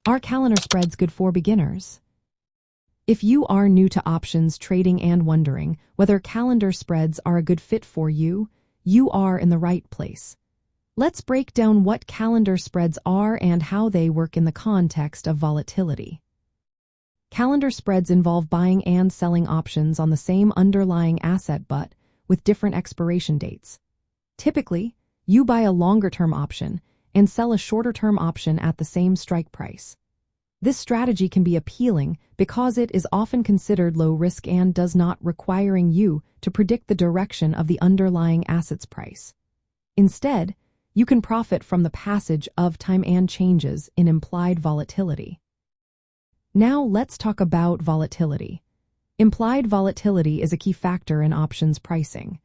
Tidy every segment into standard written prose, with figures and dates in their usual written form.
Are calendar spreads good for beginners? If you are new to options trading and wondering whether calendar spreads are a good fit for you, you are in the right place. Let's break down what calendar spreads are and how they work in the context of volatility. Calendar spreads involve buying and selling options on the same underlying asset but with different expiration dates. Typically, you buy a longer-term option and sell a shorter-term option at the same strike price. This strategy can be appealing because it is often considered low risk and does not requiring you to predict the direction of the underlying asset's price. Instead, you can profit from the passage of time and changes in implied volatility. Now let's talk about volatility. Implied volatility is a key factor in options pricing.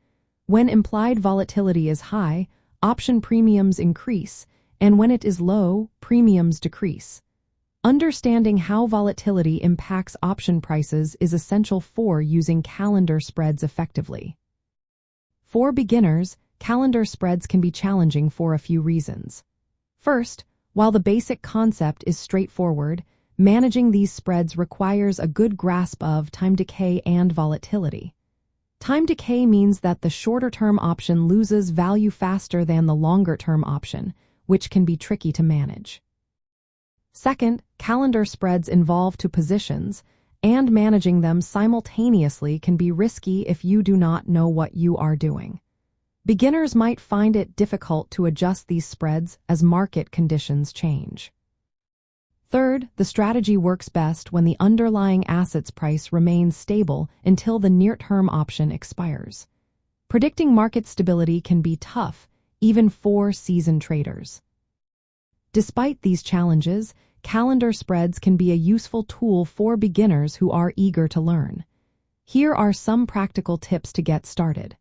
When implied volatility is high, option premiums increase, and when it is low, premiums decrease. Understanding how volatility impacts option prices is essential for using calendar spreads effectively. For beginners, calendar spreads can be challenging for a few reasons. First, while the basic concept is straightforward, managing these spreads requires a good grasp of time decay and volatility. Time decay means that the shorter-term option loses value faster than the longer-term option, which can be tricky to manage. Second, calendar spreads involve two positions, and managing them simultaneously can be risky if you do not know what you are doing. Beginners might find it difficult to adjust these spreads as market conditions change. Third, the strategy works best when the underlying asset's price remains stable until the near-term option expires. Predicting market stability can be tough, even for seasoned traders. Despite these challenges, calendar spreads can be a useful tool for beginners who are eager to learn. Here are some practical tips to get started.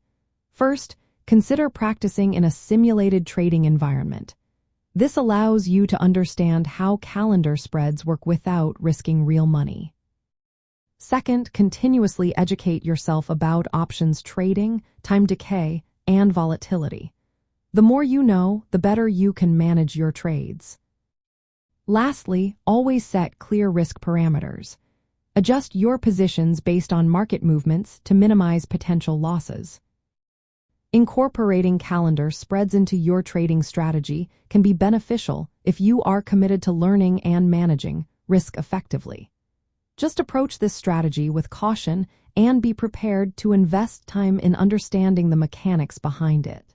First, consider practicing in a simulated trading environment. This allows you to understand how calendar spreads work without risking real money. Second, continuously educate yourself about options trading, time decay, and volatility. The more you know, the better you can manage your trades. Lastly, always set clear risk parameters. Adjust your positions based on market movements to minimize potential losses. Incorporating calendar spreads into your trading strategy can be beneficial if you are committed to learning and managing risk effectively. Just approach this strategy with caution and be prepared to invest time in understanding the mechanics behind it.